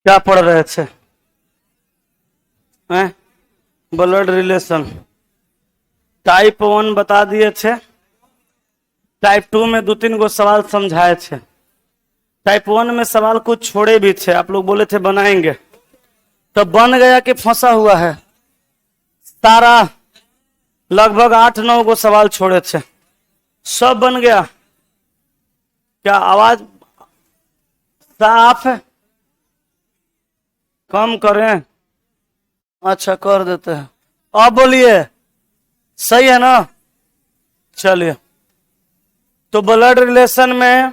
क्या पढ़ रहे थे? हैं? ब्लड रिलेशन टाइप 1 बता दिए थे। टाइप 2 में दो तीन गो सवाल समझाए थे। टाइप 1 में सवाल कुछ छोड़े भी थे, आप लोग बोले थे बनाएंगे, तो बन गया कि फंसा हुआ है? सारा लगभग 8-9 गो सवाल छोड़े थे, सब बन गया। क्या आवाज साफ है? कम करें? अच्छा कर देते हैं। अब बोलिए, सही है ना? चलिए, तो ब्लड रिलेशन में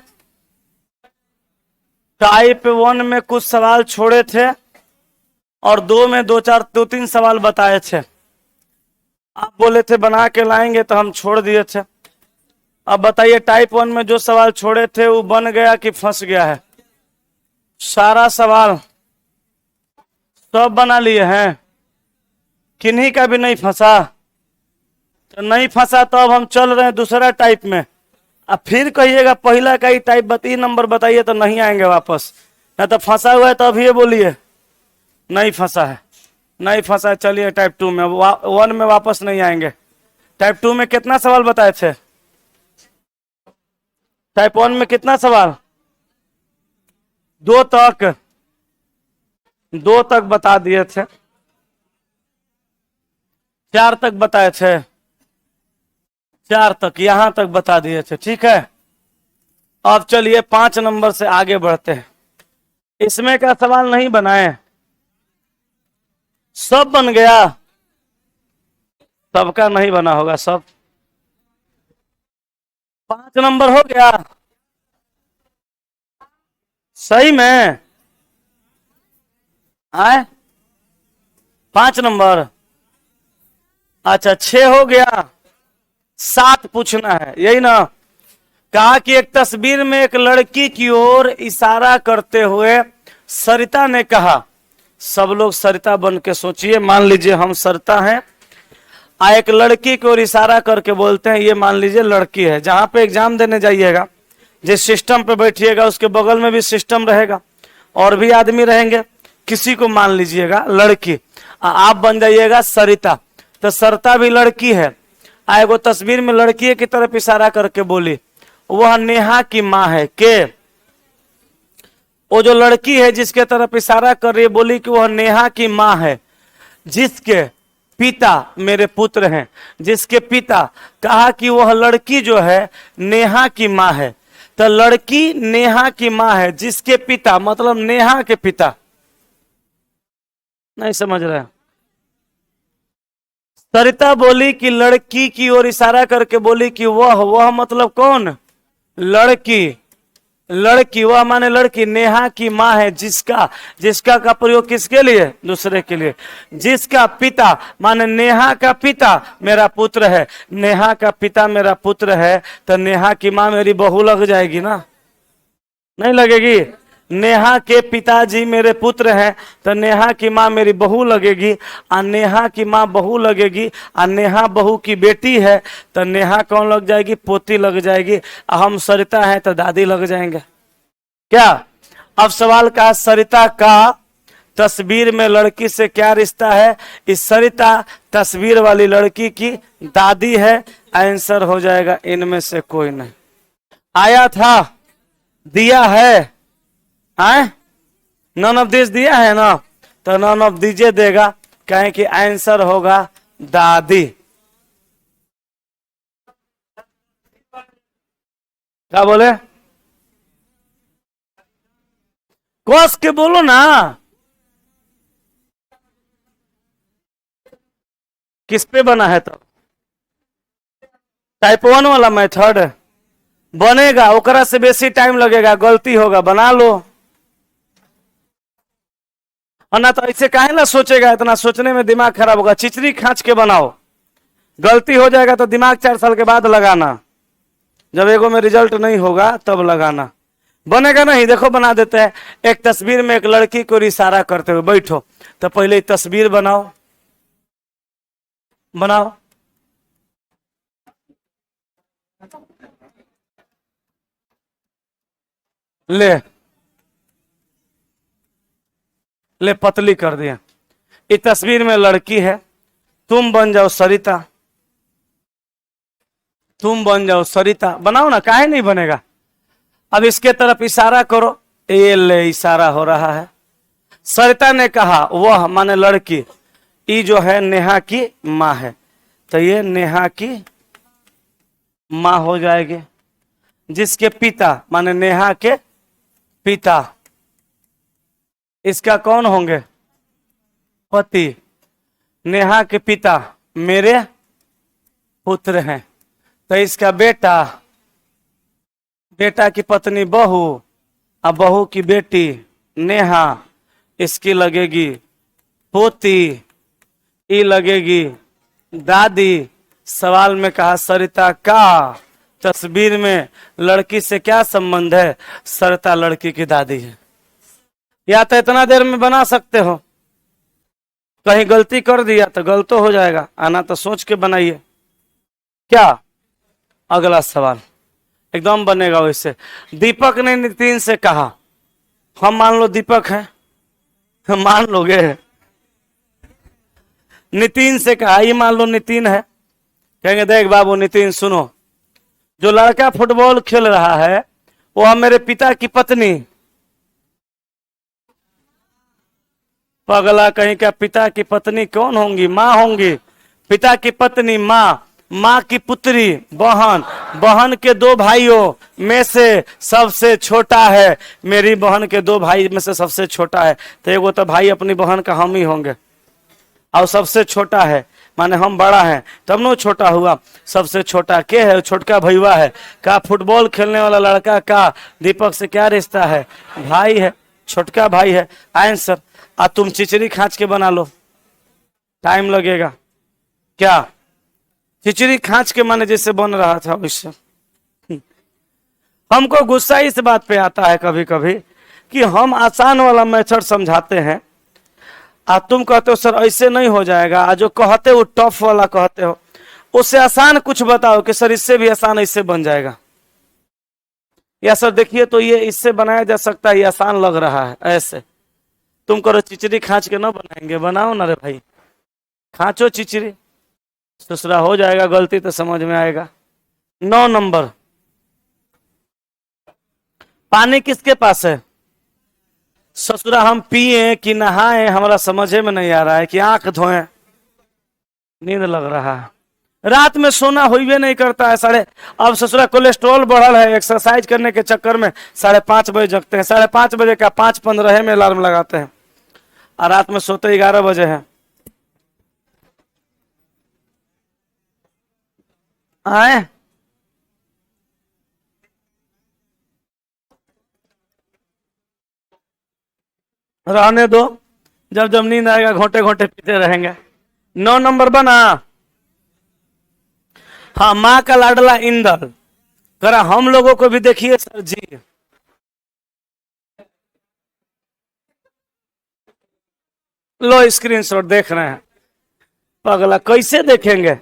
टाइप 1 में कुछ सवाल छोड़े थे और 2 में दो तीन सवाल बताए थे। आप बोले थे बना के लाएंगे तो हम छोड़ दिए थे। अब बताइए, टाइप 1 में जो सवाल छोड़े थे वो बन गया कि फंस गया है? सारा सवाल सब बना लिए हैं, किन्हीं का भी नहीं फंसा? तो नहीं फंसा तो अब हम चल रहे हैं दूसरा टाइप में। अब फिर कहिएगा पहला का ही टाइप बताइए, नंबर बताइए, तो नहीं आएंगे वापस। ना तो फंसा हुआ है तो अभी ये बोलिए नहीं फंसा है। नहीं फंसा है, चलिए टाइप 2 में 1 में वापस नहीं आएंगे। टाइप 2 में कितना सवाल बताए थे? टाइप 1 में कितना सवाल? 2 तक, 2 तक बता दिए थे। 4 तक बताए थे, 4 तक यहां तक बता दिए थे। ठीक है, अब चलिए 5 नंबर से आगे बढ़ते हैं। इसमें का सवाल नहीं बनाए, सब बन गया? सबका नहीं बना होगा सब। 5 नंबर हो गया सही में? आए 5 नंबर, अच्छा 6 हो गया। 7 पूछना है, यही ना? कहा कि एक तस्वीर में एक लड़की की ओर इशारा करते हुए सरिता ने कहा। सब लोग सरिता बन के सोचिए, मान लीजिए हम सरिता हैं, एक लड़की की ओर इशारा करके बोलते हैं ये मान लीजिए लड़की है। जहां पे एग्जाम देने जाइएगा, जिस सिस्टम पे बैठिएगा उसके बगल में भी सिस्टम रहेगा और भी आदमी रहेंगे। किसी को मान लीजिएगा लड़की, आप बन जाइएगा सरिता, तो सरिता भी लड़की है। एगो तस्वीर में लड़की की तरफ इशारा करके बोली, वह नेहा की माँ है। के वो जो लड़की है जिसके तरफ इशारा कर रही है, बोली कि वह नेहा की माँ है, जिसके पिता मेरे पुत्र हैं। जिसके पिता, कहा कि वह लड़की जो है नेहा की माँ है। तो लड़की नेहा की माँ है, जिसके पिता मतलब नेहा के पिता। नहीं समझ रहे? सरिता बोली कि लड़की की ओर इशारा करके बोली कि वह मतलब कौन? लड़की। लड़की, वह माने लड़की, नेहा की माँ है, जिसका, जिसका का प्रयोग किसके लिए? दूसरे के लिए। जिसका पिता माने नेहा का पिता मेरा पुत्र है। नेहा का पिता मेरा पुत्र है, तो नेहा की माँ मेरी बहू लग जाएगी ना? नहीं लगेगी? नेहा के पिताजी मेरे पुत्र हैं, तो नेहा की माँ मेरी बहू लगेगी। और नेहा की माँ बहू लगेगी, और नेहा बहू की बेटी है, तो नेहा कौन लग जाएगी? पोती लग जाएगी। हम सरिता हैं तो दादी लग जाएंगे। क्या? अब सवाल का सरिता का तस्वीर में लड़की से क्या रिश्ता है? इस सरिता तस्वीर वाली लड़की की दादी है। आंसर हो जाएगा इनमें से कोई नहीं। आया था, दिया है, आए नन ऑफ दिस दिया है ना, तो नन ऑफ दीजिए देगा, कहें कि आंसर होगा दादी। क्या बोले? कस के बोलो ना। किस पे बना है? तो टाइप 1 वाला मेथड बनेगा, ओकरा से बेसी टाइम लगेगा, गलती होगा, बना लो। और ना तो ऐसे काहे ना सोचेगा, इतना सोचने में दिमाग खराब होगा। चिचरी खांच के बनाओ, गलती हो जाएगा तो दिमाग 4 साल के बाद लगाना, जब एगो में रिजल्ट नहीं होगा तब लगाना। बनेगा नहीं, देखो बना देते हैं। एक तस्वीर में एक लड़की को इशारा करते हुए बैठो, तो पहले तस्वीर बनाओ, बनाओ। ले ले पतली कर दिया। इस तस्वीर में लड़की है, तुम बन जाओ सरिता, तुम बन जाओ सरिता, बनाओ ना, काहे नहीं बनेगा। अब इसके तरफ इशारा करो, ये ले इशारा हो रहा है। सरिता ने कहा वह माने लड़की, ई जो है नेहा की माँ है, तो ये नेहा की माँ हो जाएगी। जिसके पिता माने नेहा के पिता, इसका कौन होंगे, पति। नेहा के पिता मेरे पुत्र हैं, तो इसका बेटा, बेटा की पत्नी बहू, अब बहू की बेटी नेहा, इसकी लगेगी पोती, ई लगेगी दादी। सवाल में कहा सरिता का, तस्वीर में लड़की से क्या संबंध है, सरिता लड़की की दादी है। या तो इतना देर में बना सकते हो, कहीं गलती कर दिया तो गलत हो जाएगा, आना तो सोच के बनाइए। क्या अगला सवाल एकदम बनेगा वैसे। दीपक ने नितिन से कहा, हम मान लो दीपक है, हम मान लोगे। नितिन से कहा, ये मान लो नितिन है, कहेंगे देख बाबू नितिन सुनो, जो लड़का फुटबॉल खेल रहा है वो मेरे पिता की पत्नी। पगला कहीं का, पिता की पत्नी कौन होंगी, माँ होंगी। पिता की पत्नी माँ, माँ की पुत्री बहन, बहन के दो भाइयों में से सबसे छोटा है, मेरी बहन के दो भाई में से सबसे छोटा है, तो एगो तो भाई अपनी बहन का हम ही होंगे, और सबसे छोटा है माने हम बड़ा है तब न छोटा हुआ। सबसे छोटा के है, छोटका भैया है। का फुटबॉल खेलने वाला लड़का का दीपक से क्या रिश्ता है, भाई है, छोटका भाई है। आंसर, आ तुम चिचरी खांच के बना लो, टाइम लगेगा। क्या चिचरी खांच के माने जैसे बन रहा था वैसे। हमको गुस्सा इस बात पे आता है कभी कभी कि हम आसान वाला मेथड समझाते हैं, तुम कहते हो सर ऐसे नहीं हो जाएगा, जो कहते हो टफ वाला कहते हो, उससे आसान कुछ बताओ कि सर इससे भी आसान ऐसे बन जाएगा, या सर देखिए तो ये इससे बनाया जा सकता है, ये आसान लग रहा है ऐसे। तुम करो चिचरी खांच के ना बनाएंगे, बनाओ ना रे भाई, खांचो चिचरी, दूसरा हो जाएगा, गलती तो समझ में आएगा। 9 नंबर, पानी किसके पास है। ससुरा हम पिए कि नहाए हमारा समझे में नहीं आ रहा है, कि आंख धोएं, नींद लग रहा है, रात में सोना हुई नहीं करता है। अब ससुरा कोलेस्ट्रॉल बढ़ल है, एक्सरसाइज करने के चक्कर में 5:30 बजे जगते हैं, 5:30 बजे का 5:15 में अलार्म लगाते हैं, और रात में सोते 11 बजे हैं। आए रहने दो, जब जब नींद आएगा घोंटे घोंटे पीते रहेंगे। 9 नंबर बना। हाँ, माँ का लाडला इंदल, करा हम लोगों को भी देखिए सर जी। लो स्क्रीनशॉट देख रहे हैं, पगला कैसे देखेंगे।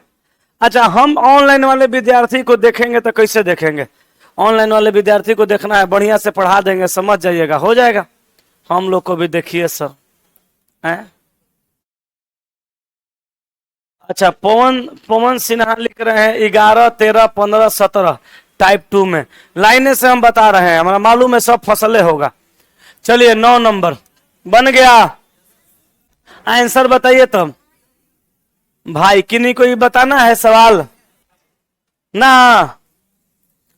अच्छा, हम ऑनलाइन वाले विद्यार्थी को देखेंगे तो कैसे देखेंगे। ऑनलाइन वाले विद्यार्थी को देखना है, बढ़िया से पढ़ा देंगे, समझ जाइएगा, हो जाएगा। हम लोग को भी देखिए सर हैं? अच्छा, पवन सिन्हा लिख रहे हैं 11, 13, 15, 17 टाइप 2 में। लाइने से हम बता रहे हैं, हमारा मालूम है सब फसले होगा। चलिए 9 नंबर बन गया। आंसर बताइए तब भाई, किन्हीं को ही बताना है सवाल ना,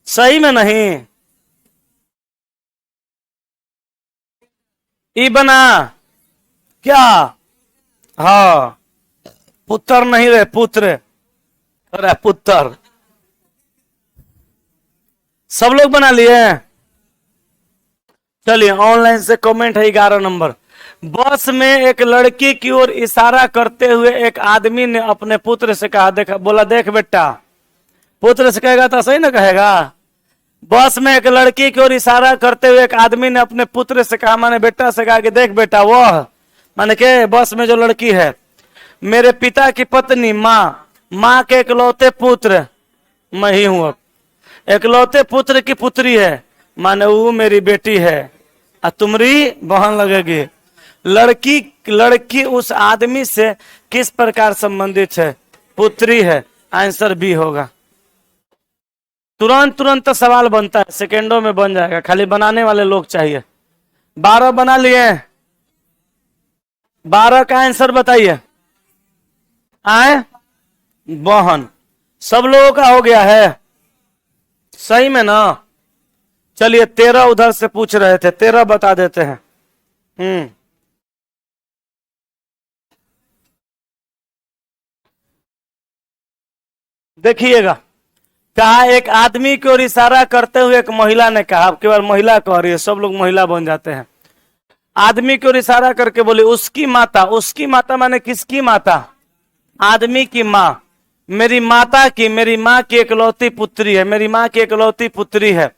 सही में नहीं। ई बना क्या, हाँ पुत्र नहीं रे, पुत्र, अरे पुत्र। सब लोग बना लिए। चलिए ऑनलाइन से कमेंट है 11 नंबर। बस में एक लड़की की ओर इशारा करते हुए एक आदमी ने अपने पुत्र से कहा, देखा बोला देख बेटा, पुत्र से कहेगा तो सही ना कहेगा। बस में एक लड़की की ओर इशारा करते हुए एक आदमी ने अपने पुत्र से कहा, माने बेटा से कहा कि देख बेटा, वह माने के बस में जो लड़की है मेरे पिता की पत्नी माँ, माँ के इकलौते पुत्र मैं ही हूं। अब इकलौते पुत्र की पुत्री है, माने वो मेरी बेटी है, और तुम्हारी बहन लगेगी। लड़की लड़की उस आदमी से किस प्रकार संबंधित है? पुत्री है। आंसर बी होगा। तुरंत तुरंत तो सवाल बनता है, सेकेंडों में बन जाएगा, खाली बनाने वाले लोग चाहिए। 12 बना लिए, 12 का आंसर बताइए। आए बहन, सब लोगों का हो गया है सही में ना? चलिए 13 उधर से पूछ रहे थे, 13 बता देते हैं। देखिएगा, कहा एक आदमी की ओर इशारा करते हुए एक महिला ने कहा, अब केवल महिला कह रही है, सब लोग महिला बन जाते हैं। आदमी की ओर इशारा करके बोली उसकी माता। उसकी माता माने किसकी माता? आदमी की माँ। मेरी माता की, मेरी माँ की इकलौती पुत्री है, मेरी माँ की इकलौती पुत्री है,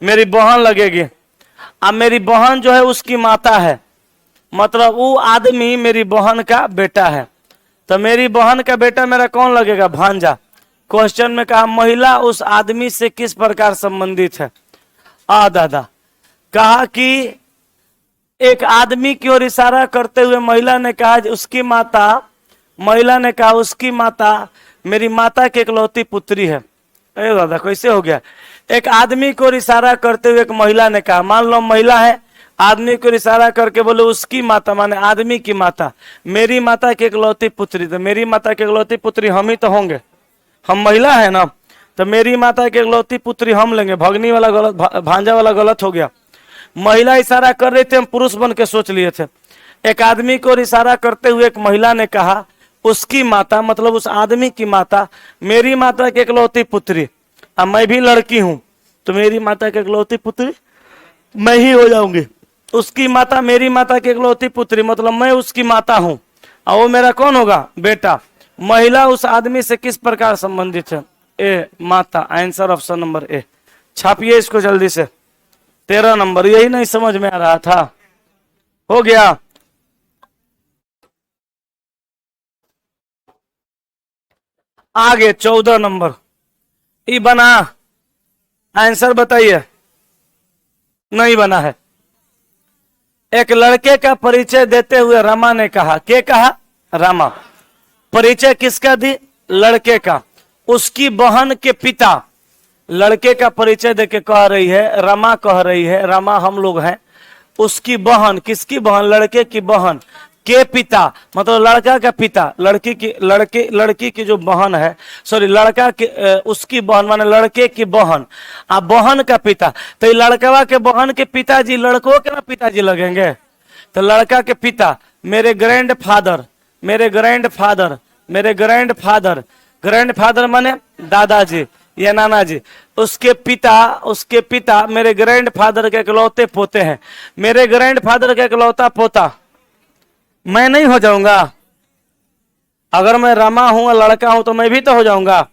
मेरी बहन लगेगी। अब मेरी बहन जो है उसकी माता है, मतलब वो आदमी मेरी बहन का बेटा है, तो मेरी बहन का बेटा मेरा कौन लगेगा? भांजा। क्वेश्चन में कहा महिला उस आदमी से किस प्रकार संबंधित है? दादा, कहा कि एक आदमी की ओर इशारा करते हुए महिला ने कहा उसकी माता, महिला ने कहा उसकी माता मेरी माता की इकलौती पुत्री है। अरे दादा कैसे हो गया? एक आदमी को इशारा करते हुए एक महिला ने कहा, मान लो महिला है, आदमी को इशारा करके बोले उसकी माता माने आदमी की माता मेरी माता की इकलौती पुत्री, तो मेरी माता की इकलौती पुत्री हम ही तो होंगे, हम महिला है ना, तो मेरी माता की इकलौती पुत्री हम लेंगे। भगनी वाला गलत, भांजा वाला गलत हो गया। महिला इशारा कर रही थी, हम पुरुष बन के सोच लिए थे। एक आदमी को इशारा करते हुए एक महिला ने कहा उसकी माता, मतलब उस आदमी की माता मेरी माता की इकलौती पुत्री। अब मैं भी लड़की हूं तो मेरी माता की इकलौती पुत्री मैं ही हो जाऊंगी। उसकी माता मेरी माता की इकलौती पुत्री, मतलब मैं उसकी माता हूं और वो मेरा कौन होगा? बेटा। महिला उस आदमी से किस प्रकार संबंधित है? ए माता। Answer option number A. छापिए इसको जल्दी से। 13 नंबर, यही नहीं समझ में आ रहा था। हो गया। आगे 14 नंबर ये बना, आंसर बताइए। नहीं बना है। एक लड़के का परिचय देते हुए रमा ने कहा, के कहा? रमा। परिचय किसका दी? लड़के का। उसकी बहन के पिता। लड़के का परिचय देके कह रही है, रमा कह रही है, रमा हम लोग हैं, उसकी बहन, किसकी बहन? लड़के की बहन के पिता, मतलब लड़का का पिता, लड़की की जो बहन है, सॉरी लड़का के उसकी बहन माने लड़के की बहन, अब बहन का पिता, तो लड़कवा के बहन के पिताजी लड़कों के ना पिताजी लगेंगे। तो लड़का के पिता मेरे ग्रैंडफादर, मेरे ग्रैंडफादर, मेरे ग्रैंडफादर, ग्रैंडफादर माने दादाजी या नाना जी, उसके पिता मेरे ग्रैंडफादर के इकलौते पोते हैं। मेरे ग्रैंडफादर का इकलौता पोता मैं नहीं हो जाऊंगा? अगर मैं रमा हूं लड़का हूं तो मैं भी तो हो जाऊंगा।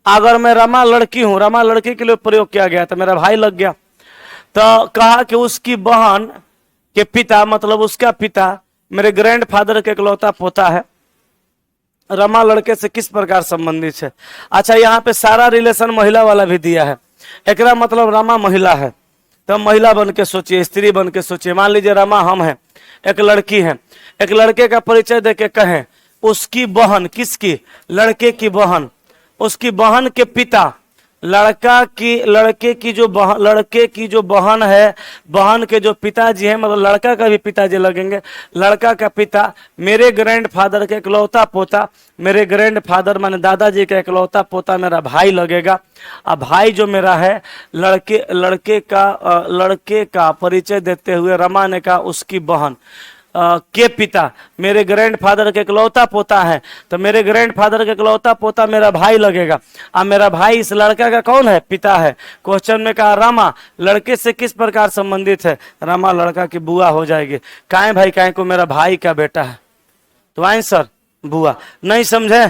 अगर मैं रमा लड़की हूं, रमा लड़की के लिए प्रयोग किया गया तो मेरा भाई लग गया। तो कहा कि उसकी बहन के पिता, मतलब उसका पिता मेरे ग्रैंडफादर के इकलौता पोता है। रमा लड़के से किस प्रकार संबंधित है? अच्छा, यहाँ पे सारा रिलेशन महिला वाला भी दिया है। एकरा मतलब रमा महिला है, तो महिला बन के सोचिए, स्त्री बन के सोचिए। मान लीजिए रमा हम हैं, एक लड़की है, एक लड़के का परिचय देके कहें उसकी बहन, किसकी? लड़के की बहन, उसकी बहन के पिता, लड़के की जो बहन है, बहन के जो पिताजी है, मतलब लड़का का भी पिताजी लगेंगे। लड़का का पिता मेरे ग्रैंडफादर के इकलौता पोता, मेरे ग्रैंडफादर माने दादाजी का इकलौता पोता मेरा भाई लगेगा। अब भाई जो मेरा है, लड़के का परिचय देते हुए रमा ने कहा उसकी बहन के पिता मेरे ग्रैंडफादर के इकलौता पोता है, तो मेरे ग्रैंडफादर के इकलौता पोता मेरा भाई लगेगा। अब मेरा भाई इस लड़का का कौन है? पिता है। क्वेश्चन में कहा रमा लड़के से किस प्रकार संबंधित है? रमा लड़का की बुआ हो जाएगी। काहे भाई? काहे को मेरा भाई का बेटा है, तो आंसर बुआ। नहीं समझे?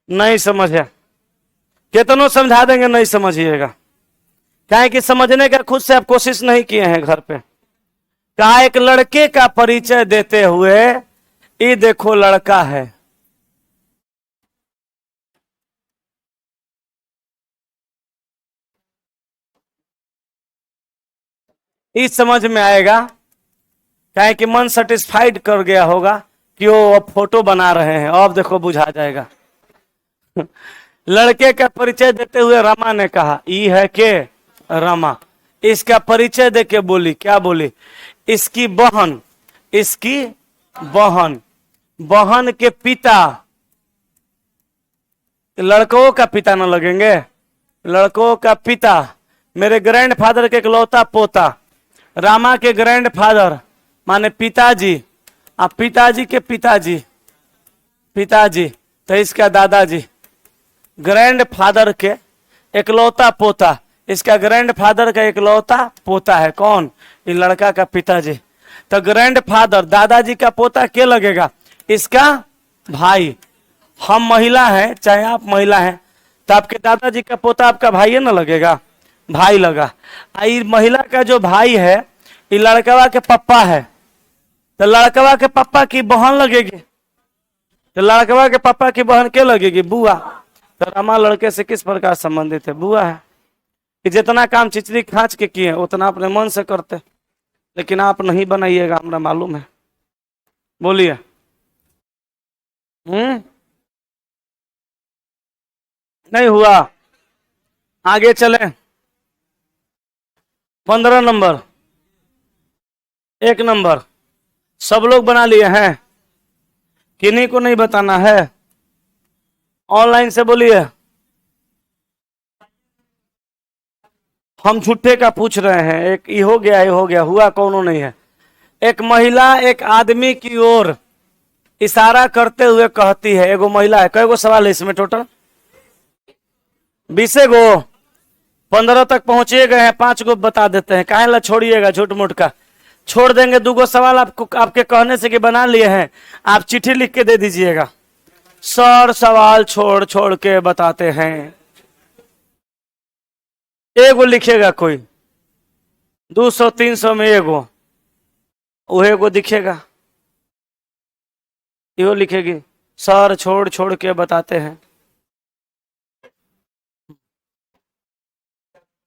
नहीं समझे? कितनों समझा देंगे नहीं समझिएगा, क्या कि समझने का खुद से आप कोशिश नहीं किए हैं घर पे। कहा एक लड़के का परिचय देते हुए, ये देखो लड़का है, इस समझ में आएगा, कहे कि मन सेटिस्फाइड कर गया होगा कि वो अब फोटो बना रहे हैं, अब देखो बुझा जाएगा। लड़के का परिचय देते हुए रमा ने कहा, ई है के रमा। इसका परिचय देके बोली, क्या बोली? इसकी बहन, इसकी बहन, बहन के पिता, लड़कों का पिता न लगेंगे, लड़कों का पिता, मेरे ग्रैंडफादर के इकलौता पोता, रामा के ग्रैंडफादर माने पिताजी, अब पिताजी के पिताजी, पिताजी तो इसका दादाजी, ग्रैंडफादर के इकलौता पोता, इसका ग्रैंडफादर का इकलौता पोता है कौन? ये लड़का का पिताजी। तो ग्रैंडफादर दादाजी का पोता क्या लगेगा? इसका भाई। हम महिला हैं, चाहे आप महिला हैं, तो आपके दादाजी का पोता आपका भाई है ना लगेगा, भाई लगा। ये महिला का जो भाई है ये लड़कवा के पप्पा है, तो लड़कवा के पप्पा की बहन लगेगी, तो लड़कवा के पप्पा की बहन क्या लगेगी? बुआ। तो रमा लड़के से किस प्रकार संबंधित है? बुआ है। कि जितना काम चिचरी खांच के किए उतना अपने मन से करते, लेकिन आप नहीं बनाइएगा, हमरा मालूम है। बोलिए। नहीं हुआ, आगे चले। 15 नंबर, 1 नंबर सब लोग बना लिए हैं, किन्हीं को नहीं बताना है? ऑनलाइन से बोलिए। हम झूठे का पूछ रहे हैं, एक ये हो गया, ये हो गया, हुआ कौनो नहीं है। एक महिला एक आदमी की ओर इशारा करते हुए कहती है, एगो महिला है, कई गो सवाल है इसमें टोटल? 20 गो, 15 तक पहुंचे गए हैं, 5 गो बता देते हैं, काहे ला छोड़िएगा झूठ मूठ का। छोड़ देंगे 2 गो सवाल आपको, आपके कहने से कि बना लिए हैं, आप चिट्ठी लिख के दे दीजिएगा। सर सवाल छोड़ छोड़ के बताते हैं, एगो लिखेगा कोई, 200 300 में एगो, वो एगो दिखेगा, यो लिखेगी सर छोड़ छोड़ के बताते हैं।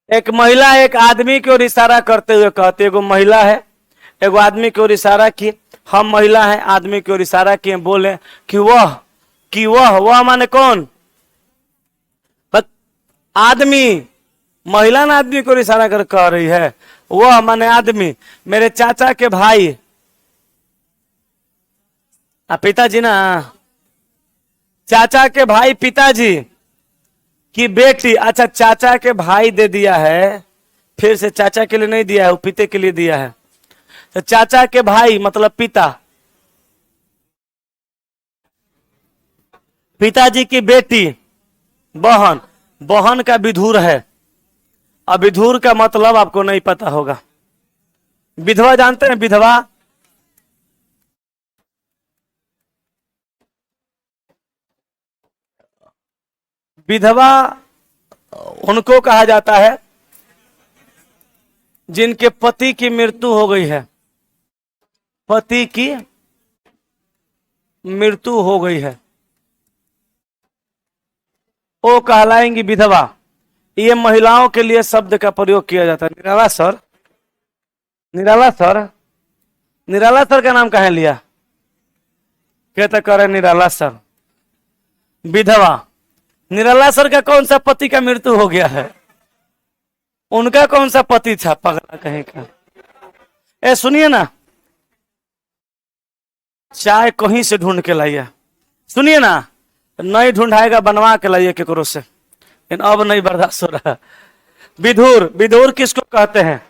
एक महिला एक आदमी की ओर इशारा करते हुए कहती, एगो महिला है एगो आदमी की ओर इशारा की, हम महिला हैं, आदमी की ओर इशारा किए, बोले कि वह माने कौन? आदमी। महिला ना आदमी को इशारा कर कह रही है, वह माने आदमी, मेरे चाचा के भाई, पिताजी ना, चाचा के भाई पिताजी की बेटी। अच्छा, चाचा के भाई दे दिया है, फिर से चाचा के लिए नहीं दिया है, वो पिते के लिए दिया है। तो चाचा के भाई मतलब पिता, पिताजी की बेटी बहन, बहन का विधुर है। अब विधुर का मतलब आपको नहीं पता होगा। विधवा जानते हैं? विधवा विधवा उनको कहा जाता है जिनके पति की मृत्यु हो गई है, पति की मृत्यु हो गई है, वो कहलाएंगी विधवा। ये महिलाओं के लिए शब्द का प्रयोग किया जाता है। निराला सर, निराला सर, निराला सर का नाम कहाँ लिया? कहते करे निराला सर, विधवा। निराला सर का कौन सा पति का मृत्यु हो गया है? उनका कौन सा पति था पगला कहीं का? ए सुनिए ना, चाय कहीं से ढूंढ के लाइए, सुनिए ना, नहीं ढूंढाएगा बनवा के लाइए केकरो से, लेकिन अब नहीं बर्दाश्त हो रहा। विधुर, विधुर किसको कहते हैं?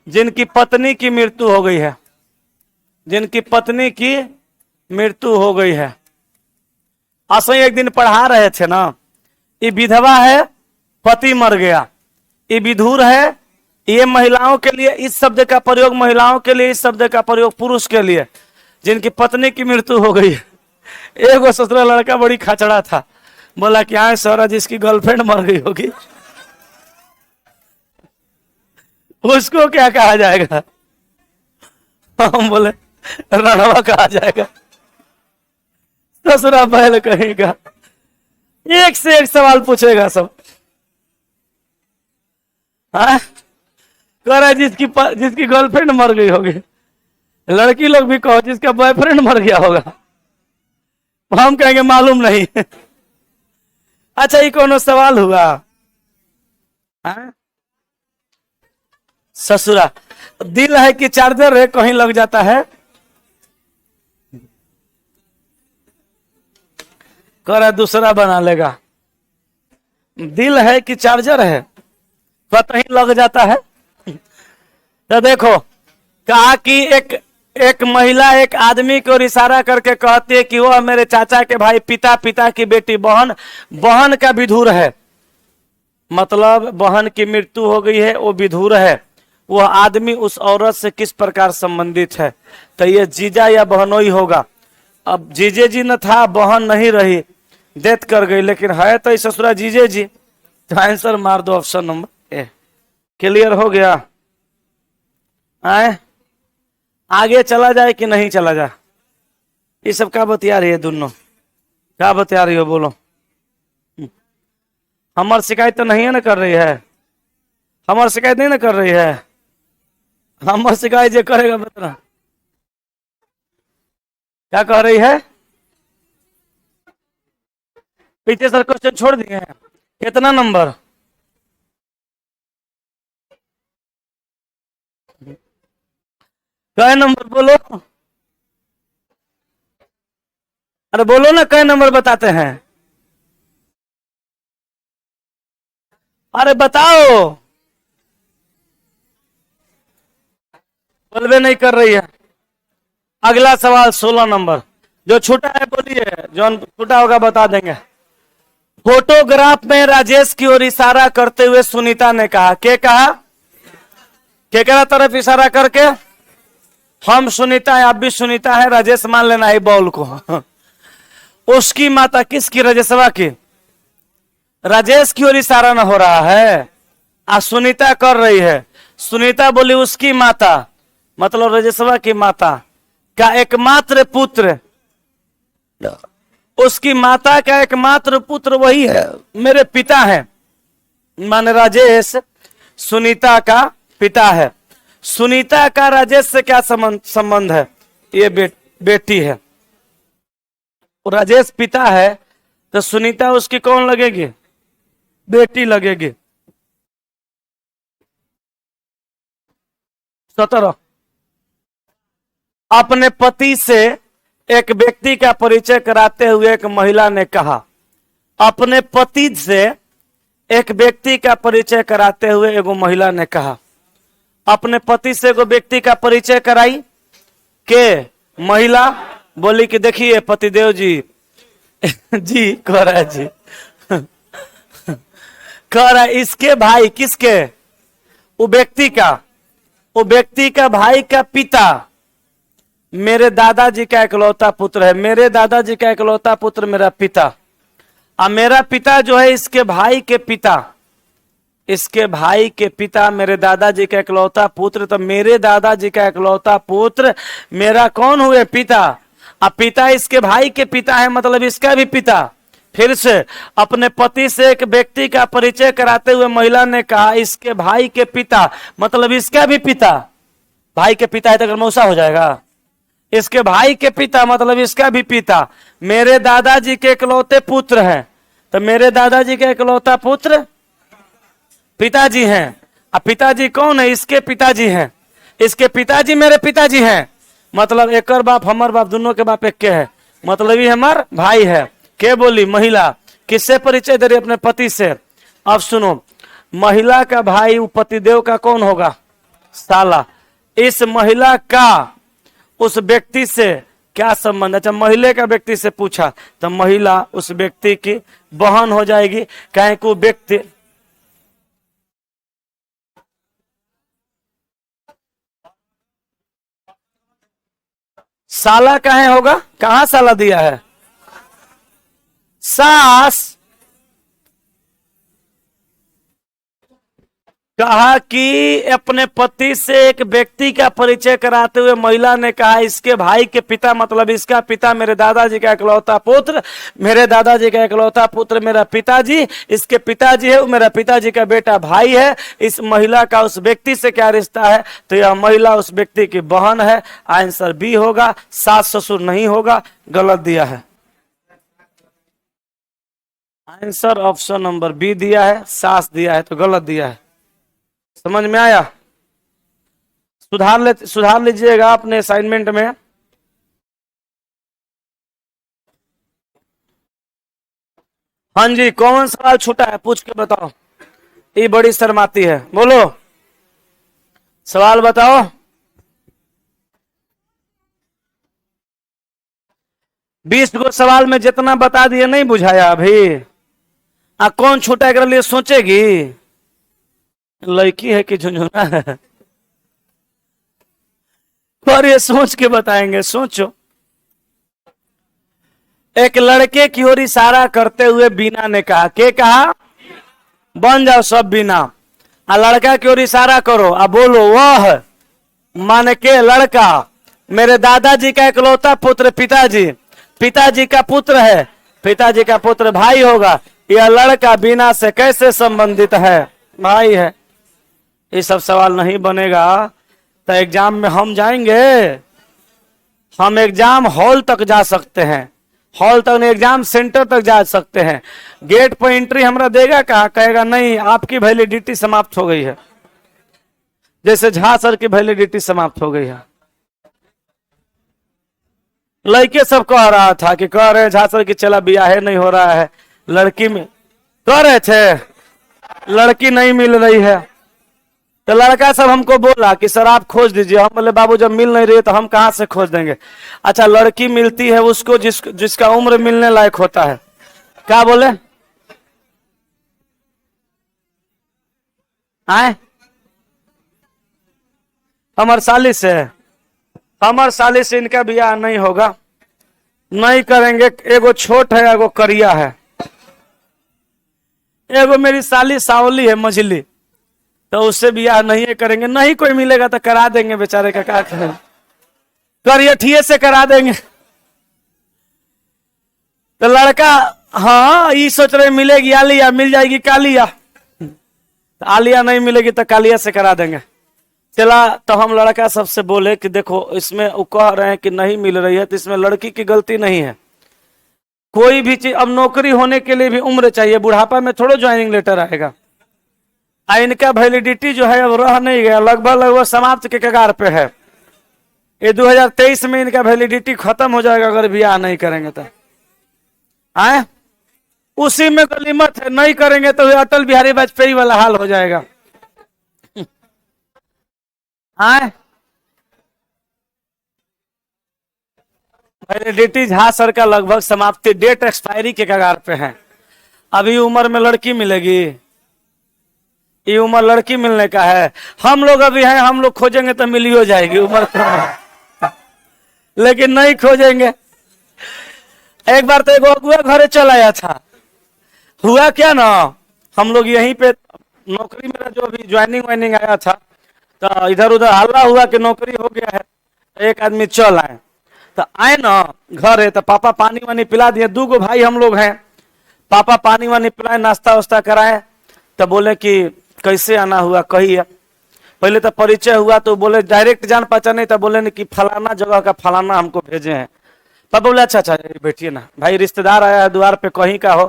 जिनकी पत्नी की मृत्यु हो गई है, जिनकी पत्नी की मृत्यु हो गई है। असं एक दिन पढ़ा रहे थे ना, ये विधवा है, पति मर गया, ये विधुर है। ये महिलाओं के लिए इस शब्द का प्रयोग, महिलाओं के लिए इस शब्द का प्रयोग पुरुष के लिए जिनकी पत्नी की मृत्यु हो गई है। एक ससुरा लड़का बड़ी खाचड़ा था, बोला कि हाँ सौरा जिसकी गर्लफ्रेंड मर गई होगी उसको क्या कहा जाएगा? हम बोले रणवा कहा जाएगा। ससुरा बैल कहेगा, एक से एक सवाल पूछेगा सब। हाँ, कह रहा है जिसकी गर्लफ्रेंड मर गई होगी। लड़की लोग भी कहो जिसका बॉयफ्रेंड मर गया होगा। हम कहेंगे मालूम नहीं। अच्छा, ये कौन सवाल हुआ? ससुरा, दिल है कि चार्जर है, कहीं लग जाता है। कह रहा दूसरा बना लेगा। दिल है कि चार्जर है, कहीं लग जाता है। तो देखो, कहा कि एक महिला एक आदमी को इशारा करके कहती है कि वह मेरे चाचा के भाई, पिता, पिता की बेटी, बहन, बहन का विधुर है। मतलब बहन की मृत्यु हो गई है, वो विधुर है। वह आदमी उस औरत से किस प्रकार संबंधित है? तो ये जीजा या बहनोई होगा। अब जीजे जी न था, बहन नहीं रही, डेथ कर गई, लेकिन है तो ससुरा जीजे जी। तो आंसर मार दो ऑप्शन नंबर ए। क्लियर हो गया? आए आगे चला जाए कि नहीं चला जाए? ये सब क्या बतिया रही है? दोनों क्या बतिया रही हो? बोलो। हमार शिकायत तो नहीं है ना कर रही है? हमार शिकायत नहीं ना कर रही है? हमार शिकायत जो करेगा बता। क्या कह रही है? पीछे सर क्वेश्चन छोड़ दिए हैं। कितना नंबर? क्या नंबर बोलो? अरे बोलो ना, कई नंबर बताते हैं? अरे बताओ। बोलबे नहीं कर रही है। अगला सवाल 16 नंबर। जो छूटा है बोलिए, जो छूटा होगा बता देंगे। फोटोग्राफ में राजेश की ओर इशारा करते हुए सुनीता ने कहा, क्या कहा? केकरा तरफ इशारा करके? हम सुनीता है, आप भी सुनीता है, राजेश मान लेना है बॉल को। उसकी माता किसकी? राजेशवा की। राजेश की ओर इशारा न हो रहा है, सुनीता कर रही है। सुनीता बोली उसकी माता, मतलब राजेशवा की माता का एकमात्र पुत्र, उसकी माता का एकमात्र पुत्र वही है, मेरे पिता है। माने राजेश सुनीता का पिता है। सुनीता का राजेश से क्या संबंध है? ये बेटी है। राजेश पिता है तो सुनीता उसकी कौन लगेगी? बेटी लगेगी। 17। अपने पति से एक व्यक्ति का परिचय कराते हुए एक महिला ने कहा, अपने पति से एक व्यक्ति का परिचय कराते हुए एगो महिला ने कहा, अपने पति से एगो व्यक्ति का परिचय कराई के महिला बोली कि देखिए पतिदेव जी। जी कह रहा है जी। कह रहा है इसके भाई, किसके? वो व्यक्ति का भाई का पिता मेरे दादाजी का इकलौता पुत्र है। मेरे दादाजी का इकलौता पुत्र मेरा पिता, और मेरा पिता जो है इसके भाई के पिता, इसके भाई के पिता मेरे दादाजी का इकलौता पुत्र। तो मेरे दादाजी का इकलौता पुत्र मेरा कौन हुए? पिता। अब पिता इसके भाई के पिता है, मतलब इसका भी पिता। फिर से अपने पति से एक व्यक्ति का परिचय कराते हुए महिला ने कहा, इसके भाई के पिता, मतलब इसका भी पिता। भाई के पिता है तो अगर मौसा हो जाएगा। इसके भाई के पिता मतलब इसका भी पिता मेरे दादाजी के इकलौते पुत्र हैं। तो मेरे दादाजी के इकलौता पुत्र पिताजी हैं। अब पिताजी कौन है? इसके पिताजी हैं। इसके पिताजी मेरे पिताजी हैं, मतलब एक बाप हमर बाप, दोनों के बाप एक के है, मतलब ये हमार भाई है। के बोली? महिला। किससे परिचय दे रही? अपने पति से। अब सुनो, महिला का भाई पतिदेव का कौन होगा? साला। इस महिला का उस व्यक्ति से क्या संबंध? अच्छा, महिला का व्यक्ति से पूछा तो महिला उस व्यक्ति की बहन हो जाएगी। कहें को व्यक्ति साला कहे होगा? कहां साला दिया है? सास कहा कि अपने पति से एक व्यक्ति का परिचय कराते हुए महिला ने कहा, इसके भाई के पिता मतलब इसका पिता मेरे दादाजी का इकलौता पुत्र, मेरे दादाजी का इकलौता पुत्र मेरा पिताजी, इसके पिताजी है वो मेरा पिताजी का बेटा भाई है, इस महिला का उस व्यक्ति से क्या रिश्ता है? तो यह महिला उस व्यक्ति की बहन है। आंसर बी होगा, सास ससुर नहीं होगा, गलत दिया है। आंसर ऑप्शन नंबर बी दिया है, सास दिया है तो गलत दिया है। समझ में आया? सुधार लीजिएगा अपने असाइनमेंट में। हाँ जी, कौन सवाल छूटा है पूछ के बताओ। ये बड़ी शर्माती है, बोलो सवाल बताओ। 20 गो सवाल में जितना बता दिए नहीं बुझाया अभी। कौन छूटा के लिए सोचेगी? लड़की है कि झुंझुना है? और ये सोच के बताएंगे, सोचो। एक लड़के की ओर इशारा करते हुए बीना ने कहा, के कहा? बन जाओ सब बीना। लड़का की ओर इशारा करो, अब बोलो वह मान के लड़का मेरे दादाजी का इकलौता पुत्र पिताजी, पिताजी का पुत्र है, पिताजी का पुत्र भाई होगा। यह लड़का बीना से कैसे संबंधित है? भाई है। ये सब सवाल नहीं बनेगा तो एग्जाम में हम जाएंगे, हम एग्जाम हॉल तक जा सकते हैं, हॉल तक नहीं एग्जाम सेंटर तक जा सकते हैं। गेट पर एंट्री हमरा देगा कहा? कहेगा नहीं आपकी वैलिडिटी समाप्त हो गई है, जैसे झा सर की वैलिडिटी समाप्त हो गई है। लड़के सब कह रहा था कि कह रहे झा सर की चला ब्याह नहीं हो रहा है, लड़की में कह रहे थे लड़की नहीं मिल रही है। तो लड़का सब हमको बोला कि सर आप खोज दीजिए। हम बोले बाबू जब मिल नहीं रही तो हम कहां से खोज देंगे? अच्छा लड़की मिलती है उसको जिसका उम्र मिलने लायक होता है। क्या बोले? आए अमर साली से, अमर साली से इनका ब्याह नहीं होगा, नहीं करेंगे। एगो छोट है, एगो करिया है, एगो मेरी साली सावली है मझली, तो उससे ब्याह नहीं करेंगे। नहीं कोई मिलेगा तो करा देंगे बेचारे का, क्या करेंगे? करियठिए से करा देंगे। तो लड़का हाँ ये सोच रहे मिलेगी आलिया, मिल जाएगी कालिया, तो आलिया नहीं मिलेगी तो कालिया से करा देंगे। चला तो हम लड़का सबसे बोले कि देखो इसमें वो कह रहे हैं कि नहीं मिल रही है, तो इसमें लड़की की गलती नहीं है। कोई भी चीज, अब नौकरी होने के लिए भी उम्र चाहिए, बुढ़ापा में थोड़ा ज्वाइनिंग लेटर आएगा। इनका वैलिडिटी जो है अब रह नहीं गया, लगभग समाप्त के कगार पे है। ये 2023 में इनका वैलिडिटी खत्म हो जाएगा अगर ब्याह नहीं करेंगे तो। आए उसी में गलीमत है, नहीं करेंगे तो अटल बिहारी वाजपेयी वाला हाल हो जाएगा। आए वैलिडिटी झा सर का लगभग समाप्ति, डेट एक्सपायरी के कगार पे है। अभी उम्र में लड़की मिलेगी, ये उम्र लड़की मिलने का है। हम लोग अभी हैं, हम लोग खोजेंगे तो मिल ही हो जाएगी उम्र तो, लेकिन नहीं खोजेंगे। एक बार तो एक अगुआ घरे चल आया था, हुआ क्या ना, हम लोग यहीं पे नौकरी मेरा जो अभी ज्वाइनिंग वाइनिंग आया था, तो इधर उधर हल्ला हुआ कि नौकरी हो गया है। एक आदमी चल आए, तो आए ना घर है, तो पापा पानी वानी पिला दिए। 2 गो भाई हम लोग हैं, पापा पानी वानी पिलाए, नाश्ता वास्ता कराए। तो बोले कि कैसे आना हुआ, कही है। पहले तो परिचय हुआ तो बोले डायरेक्ट जान पहचान नहीं, तो बोले नहीं कि फलाना जगह का फलाना हमको भेजे हैं। पापा बोले अच्छा अच्छा बैठिए ना, भाई रिश्तेदार आया है द्वार पे, कहीं का हो,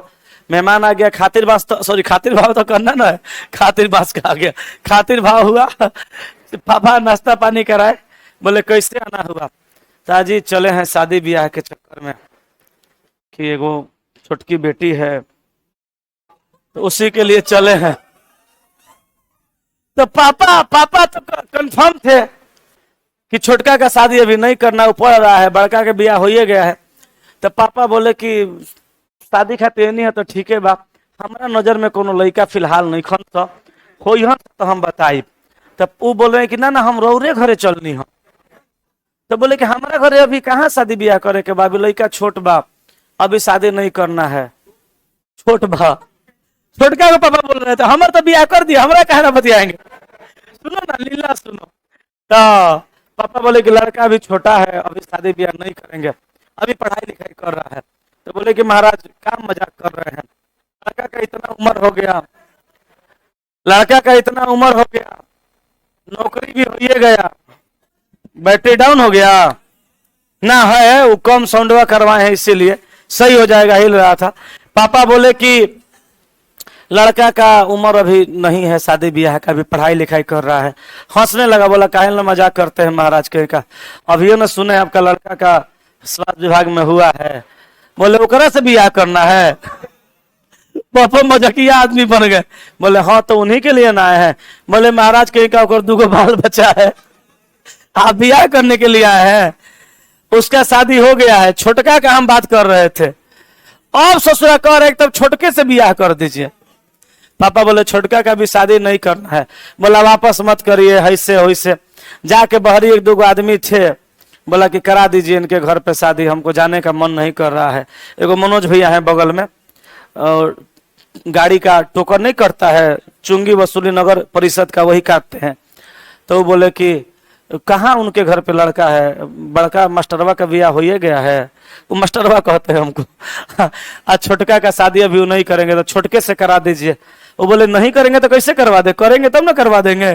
मेहमान आ गया, खातिर बास तो सॉरी खातिर भाव तो करना ना है, खातिर बास का आ गया, खातिर भाव हुआ। पापा नाश्ता पानी कराए, बोले कैसे आना हुआ? ताजी चले हैं शादी ब्याह के चक्कर में कि एगो छोटकी बेटी है, तो उसी के लिए चले हैं। तो पापा तो कंफर्म थे कि छोटका का शादी अभी नहीं करना, ऊपर रहा है, बड़का के ब्याह हो ही गया है। तो पापा बोले कि शादी खातिर नहीं है तो ठीक है बाप, हमारा नजर में कोनो लड़का फिलहाल नहीं खन तो हो तो हम बताई। तब वो बोल रहे हैं कि ना ना हम रौरे घरे चलनी हम। तो बोले कि हमारा घरे अभी कहाँ शादी ब्याह करे के बाबू, लड़का छोट बाप, अभी शादी नहीं करना है, छोट बाप। छोटका को पापा बोल रहे थे हमारे तो ब्याह कर दिया, हमारा कहना बतियाएंगे। सुनो ना लीला सुनो। तो पापा बोले कि लड़का अभी छोटा है, अभी शादी ब्याह नहीं करेंगे, अभी पढ़ाई लिखाई कर रहा है। तो बोले कि महाराज काम मजाक कर रहे हैं, लड़का का इतना उम्र हो गया, लड़का का इतना उम्र हो गया, नौकरी भी हो ही गया, बैटरी डाउन हो गया ना है, वो कम साउंडवा करवाए हैं इसीलिए सही हो जाएगा, हिल रहा था। पापा बोले कि लड़का का उम्र अभी नहीं है शादी ब्याह का, अभी पढ़ाई लिखाई कर रहा है। हंसने लगा, बोला काहे ना मजाक करते हैं महाराज के का, अभी ना सुने आपका लड़का का स्वास्थ्य विभाग में हुआ है। बोले ओकरा से ब्याह करना है? पापा मजाकिया आदमी बन गए। बोले हाँ तो उन्हीं के लिए ना आए हैं। बोले महाराज के का ओकर दूगो बाल बच्चा है, आप ब्याह करने के लिए आए हैं? उसका शादी हो गया है, छोटका का हम बात कर रहे थे। अब ससुरा कह रहे तब छोटके से ब्याह कर दीजिए। पापा बोले छोटका का भी शादी नहीं करना है। बोला वापस मत करिए, ऐसे वैसे जाके बहरी एक दो आदमी थे, बोला कि करा दीजिए इनके घर पे शादी, हमको जाने का मन नहीं कर रहा है। एगो मनोज भैया है बगल में, और गाड़ी का टोकन नहीं करता है, चुंगी वसूली नगर परिषद का वही काटते हैं। तो वो बोले कि कहाँ उनके घर पे लड़का है, बड़का मास्टरवा का ब्याह हो गया है, वो मास्टरवा कहते हैं हमको। आज छोटका का शादी अभी वो नहीं करेंगे तो छोटके से करा दीजिए। वो बोले नहीं करेंगे तो कैसे करवा दे, करेंगे तब ना करवा देंगे।